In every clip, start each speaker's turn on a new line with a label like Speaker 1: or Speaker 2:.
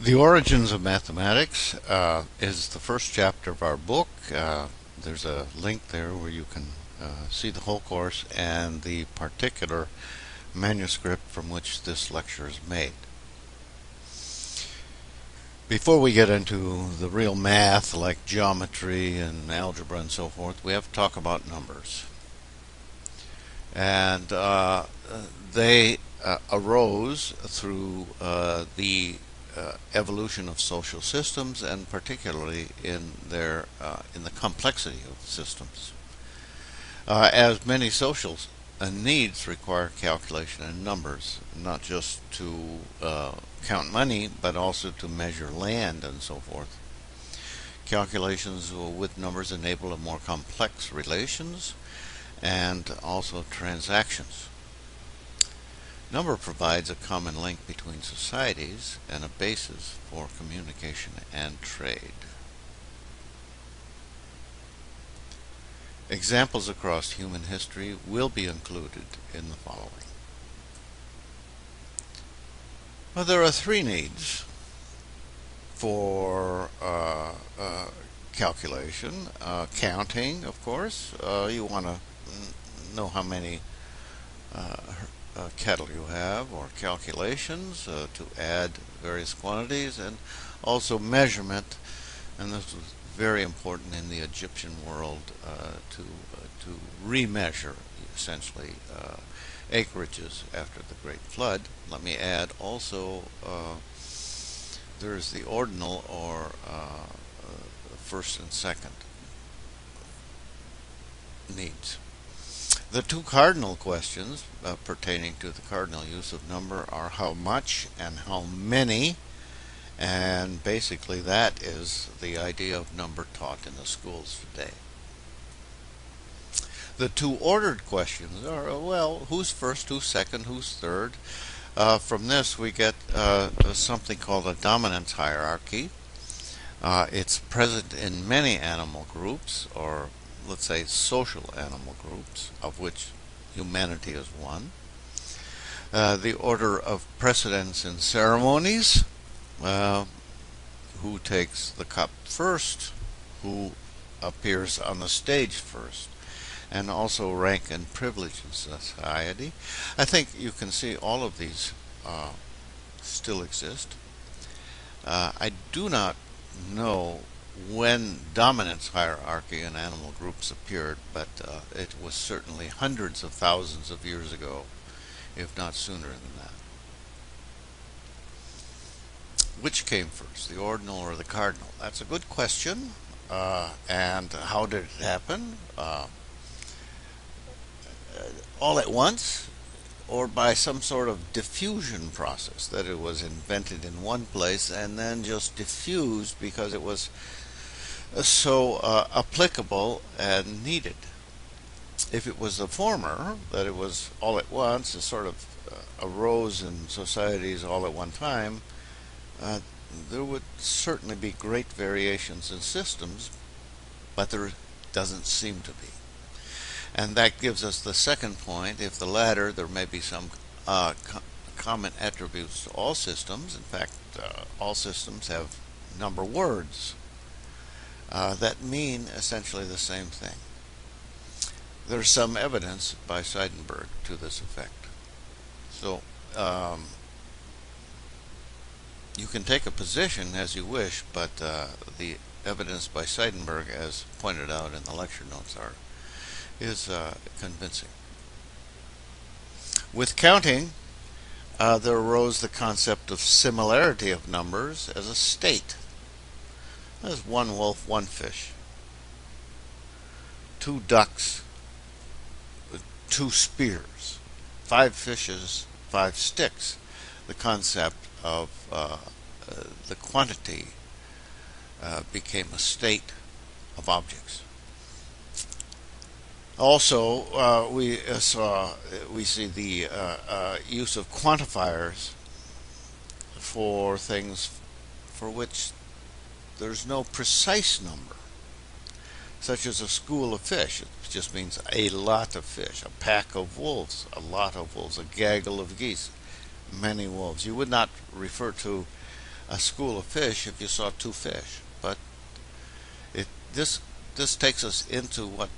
Speaker 1: The Origins of Mathematics is the first chapter of our book. There's a link there where you can see the whole course and the particular manuscript from which this lecture is made. Before we get into the real math like geometry and algebra and so forth, we have to talk about numbers. And they arose through the evolution of social systems, and particularly in the complexity of systems. As many social needs require calculation in numbers, not just to count money, but also to measure land and so forth. Calculations with numbers enable a more complex relations and also transactions. Number provides a common link between societies and a basis for communication and trade. Examples across human history will be included in the following. Well, there are three needs for calculation. Counting, of course. You want to know how many cattle you have, or calculations to add various quantities, and also measurement, and this was very important in the Egyptian world to remeasure essentially acreages after the Great Flood. Let me add also there's the ordinal, or first and second needs. The two cardinal questions pertaining to the cardinal use of number are how much and how many, and basically that is the idea of number taught in the schools today. The two ordered questions are, well, who's first, who's second, who's third? From this we get something called a dominance hierarchy. It's present in many animal groups, or let's say social animal groups, of which humanity is one. The order of precedence in ceremonies, who takes the cup first, who appears on the stage first, and also rank and privilege in society. I think you can see all of these still exist. I do not know when dominance hierarchy in animal groups appeared, but it was certainly hundreds of thousands of years ago, if not sooner than that. Which came first, the ordinal or the cardinal? That's a good question. And how did it happen? All at once, or by some sort of diffusion process, that it was invented in one place and then just diffused because it was so applicable and needed. If it was the former, that it was all at once, it sort of arose in societies all at one time, there would certainly be great variations in systems, but there doesn't seem to be. And that gives us the second point. If the latter, there may be some common attributes to all systems. In fact, all systems have number words that mean essentially the same thing. There's some evidence by Seidenberg to this effect. So you can take a position as you wish, but the evidence by Seidenberg, as pointed out in the lecture notes, is convincing. With counting, there arose the concept of similarity of numbers as a state. There's one wolf, one fish, two ducks, two spears, five fishes, five sticks. The concept of the quantity became a state of objects. Also, we see the use of quantifiers for things for which there's no precise number, such as a school of fish. It just means a lot of fish, a pack of wolves, a lot of wolves, a gaggle of geese, many wolves. You would not refer to a school of fish if you saw two fish. But it this takes us into what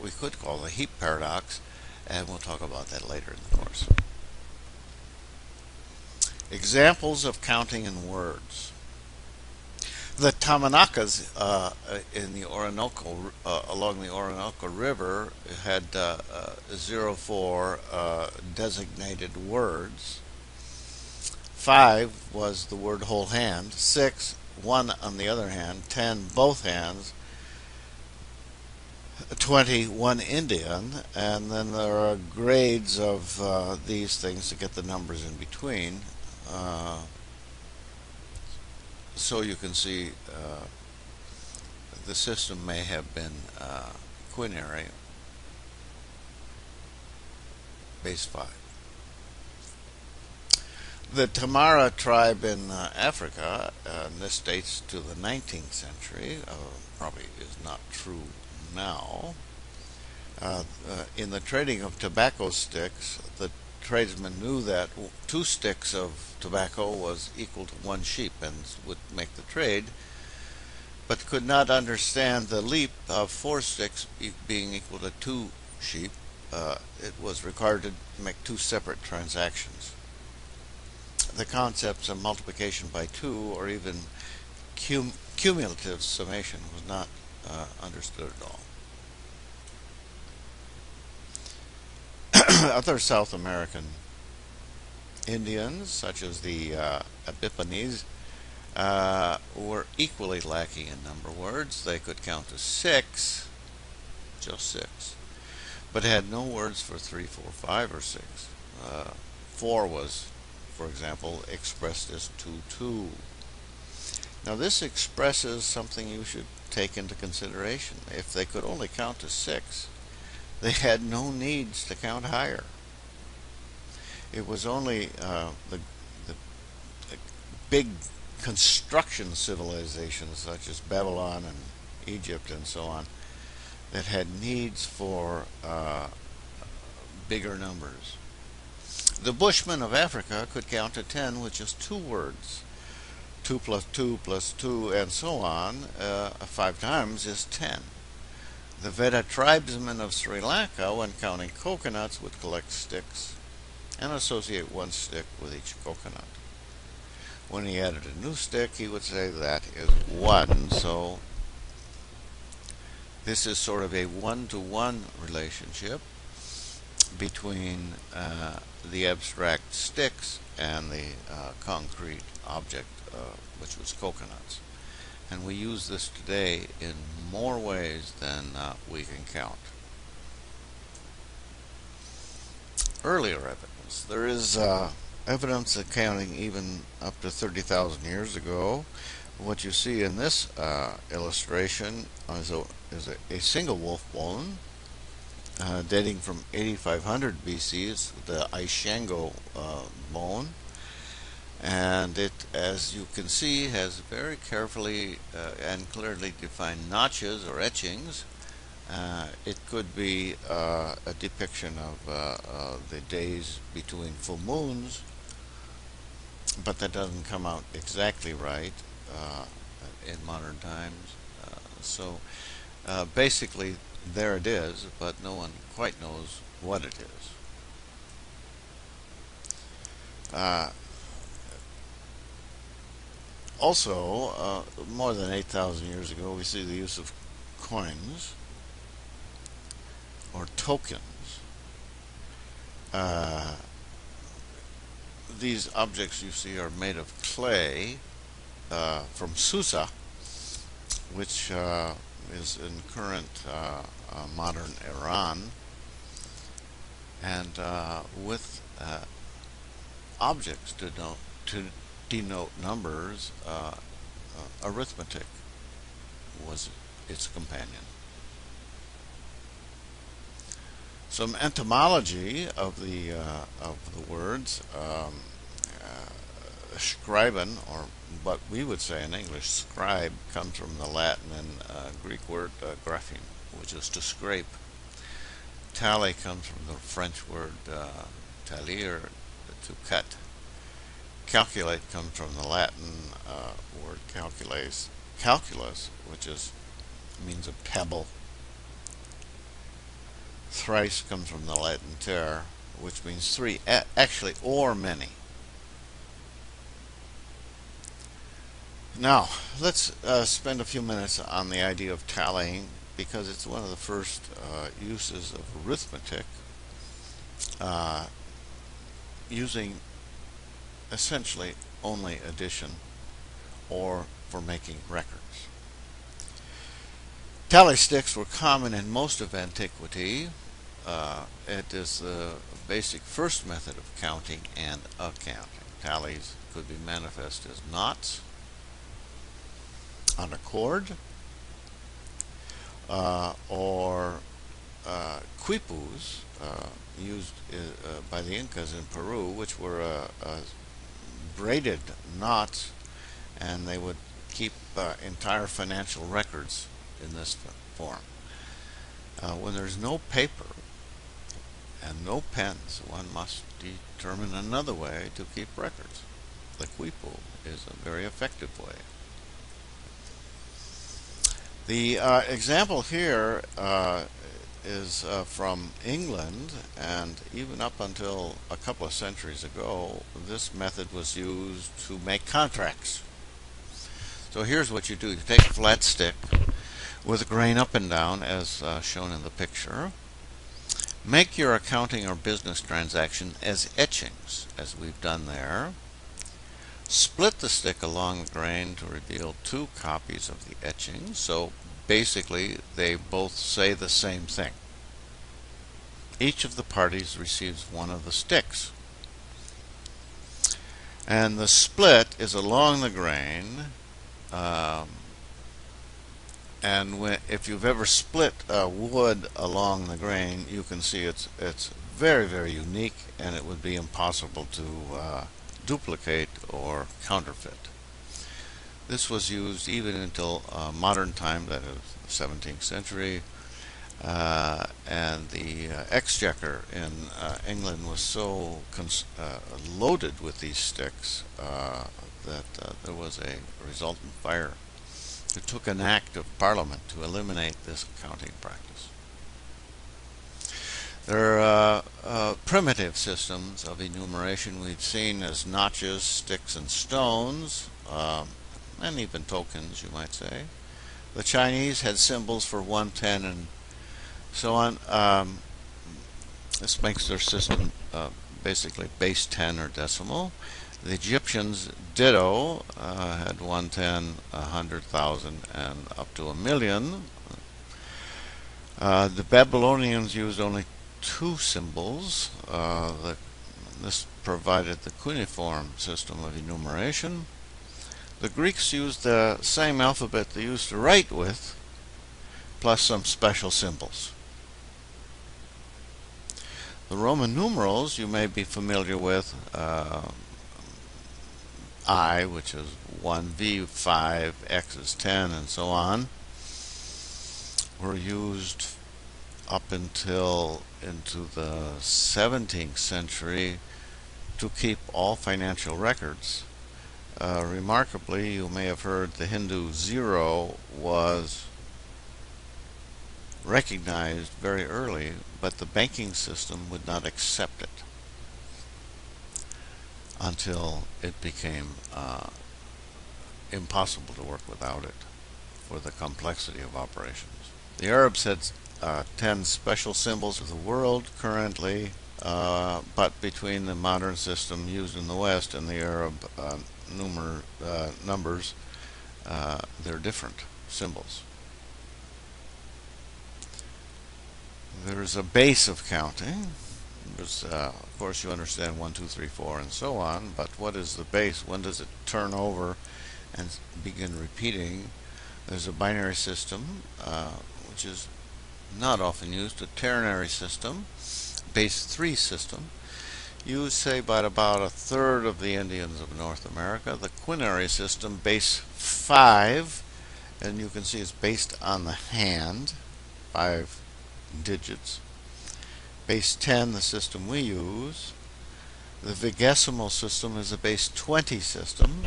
Speaker 1: we could call the heap paradox, and we'll talk about that later in the course. Examples of counting in words. The Tamanakas in the Orinoco, along the Orinoco River, had 04 designated words. 5 was the word whole hand. 6, 1 on the other hand. 10, both hands. 20, 1 Indian. And then there are grades of these things to get the numbers in between. So you can see the system may have been quinary, base 5. The Tamara tribe in Africa, and this dates to the 19th century, probably is not true now. In the trading of tobacco sticks, the tradesmen knew that 2 sticks of tobacco was equal to 1 sheep and would make the trade, but could not understand the leap of 4 sticks being equal to 2 sheep. It was required to make 2 separate transactions. The concepts of multiplication by 2 or even cumulative summation was not understood at all. Other South American Indians, such as the Abipones, were equally lacking in number words. They could count to 6, just 6, but had no words for 3, 4, 5, or 6. 4 was, for example, expressed as 2, 2. Now this expresses something you should take into consideration. If they could only count to 6, they had no needs to count higher. It was only the big construction civilizations such as Babylon and Egypt and so on that had needs for bigger numbers. The Bushmen of Africa could count to 10 with just 2 words. 2 plus 2 plus 2 and so on, 5 times is 10. The Vedda tribesmen of Sri Lanka, when counting coconuts, would collect sticks and associate 1 stick with each coconut. When he added a new stick, he would say that is 1. So this is sort of a 1-to-1 relationship between the abstract sticks and the concrete object, which was coconuts. And we use this today in more ways than we can count. Earlier evidence. There is evidence of counting even up to 30,000 years ago. What you see in this illustration is a single wolf bone dating from 8500 BC. It's the Ishango bone. And it, as you can see, has very carefully and clearly defined notches or etchings. It could be a depiction of the days between full moons, but that doesn't come out exactly right in modern times. So basically there it is, but no one quite knows what it is. Also, more than 8,000 years ago, we see the use of coins or tokens. These objects you see are made of clay from Susa, which is in current modern Iran, and with objects to denote numbers, arithmetic was its companion. Some etymology of the words. Scriben, or what we would say in English, scribe, comes from the Latin and Greek word grapheme, which is to scrape. Tally comes from the French word talir, to cut. Calculate comes from the Latin word calculus, which means a pebble. Thrice comes from the Latin ter, which means three, actually, or many. Now, let's spend a few minutes on the idea of tallying, because it's one of the first uses of arithmetic, using essentially only addition or for making records. Tally sticks were common in most of antiquity. It is the basic first method of counting and accounting. Tallies could be manifest as knots on a cord, or quipus, used by the Incas in Peru, which were braided knots, and they would keep entire financial records in this form. When there's no paper and no pens, one must determine another way to keep records. The quipu is a very effective way. The example here is from England, and even up until a couple of centuries ago, this method was used to make contracts. So here's what you do. You take a flat stick with a grain up and down, as shown in the picture. Make your accounting or business transaction as etchings, as we've done there. Split the stick along the grain to reveal two copies of the etching, so basically they both say the same thing. Each of the parties receives one of the sticks. And the split is along the grain, and if you've ever split wood along the grain, you can see it's very, very unique, and it would be impossible to duplicate or counterfeit. This was used even until modern time, that is the 17th century, and the exchequer in England was so loaded with these sticks that there was a resultant fire. It took an act of Parliament to eliminate this accounting practice. There are primitive systems of enumeration we've seen as notches, sticks, and stones, and even tokens, you might say. The Chinese had symbols for 1, 10, and so on. This makes their system basically base 10 or decimal. The Egyptians, ditto, had 1, 10, 100,000, and up to 1,000,000. The Babylonians used only 2 symbols. This provided the cuneiform system of enumeration. The Greeks used the same alphabet they used to write with, plus some special symbols. The Roman numerals you may be familiar with, I, which is 1V, 5, X is 10, and so on, were used up until into the 17th century to keep all financial records. Remarkably, you may have heard the Hindu 0 was recognized very early, but the banking system would not accept it until it became impossible to work without it for the complexity of operations. The Arabs had 10 special symbols of the world currently, but between the modern system used in the West and the Arab numbers, they're different symbols. There's a base of counting. Of course, you understand 1, 2, 3, 4, and so on, but what is the base? When does it turn over and begin repeating? There's a binary system, which is not often used, a ternary system, base 3 system, used, say, by about a third of the Indians of North America. The quinary system, base 5, and you can see it's based on the hand, 5 digits. Base 10, the system we use, The vigesimal system is a base 20 system,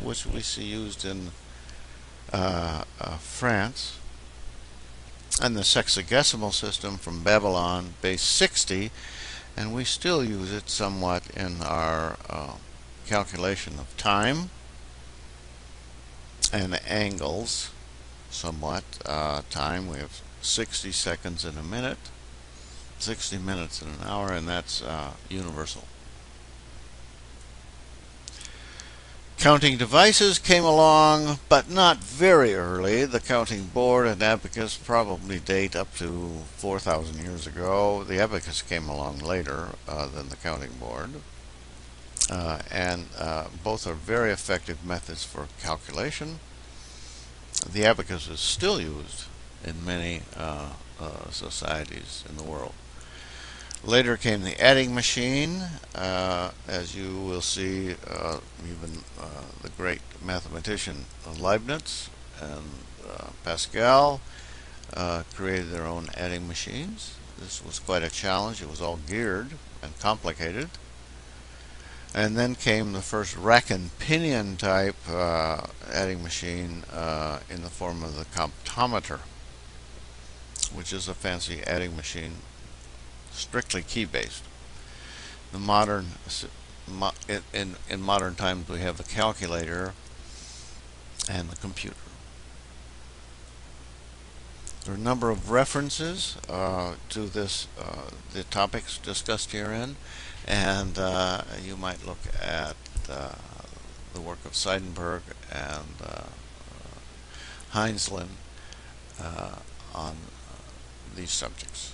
Speaker 1: which we see used in France, and the sexagesimal system from Babylon, base 60, and we still use it somewhat in our calculation of time and angles. Somewhat time, we have 60 seconds in a minute, 60 minutes in an hour, and that's universal. Counting devices came along, but not very early. The counting board and abacus probably date up to 4,000 years ago. The abacus came along later than the counting board. And both are very effective methods for calculation. The abacus is still used in many societies in the world. Later came the adding machine, as you will see, even the great mathematician Leibniz and Pascal created their own adding machines. This was quite a challenge. It was all geared and complicated. And then came the first rack and pinion type adding machine in the form of the comptometer, which is a fancy adding machine, strictly key-based. The modern in modern times we have the calculator and the computer. There are a number of references to this the topics discussed herein, and you might look at the work of Seidenberg and Heinzelin on these subjects.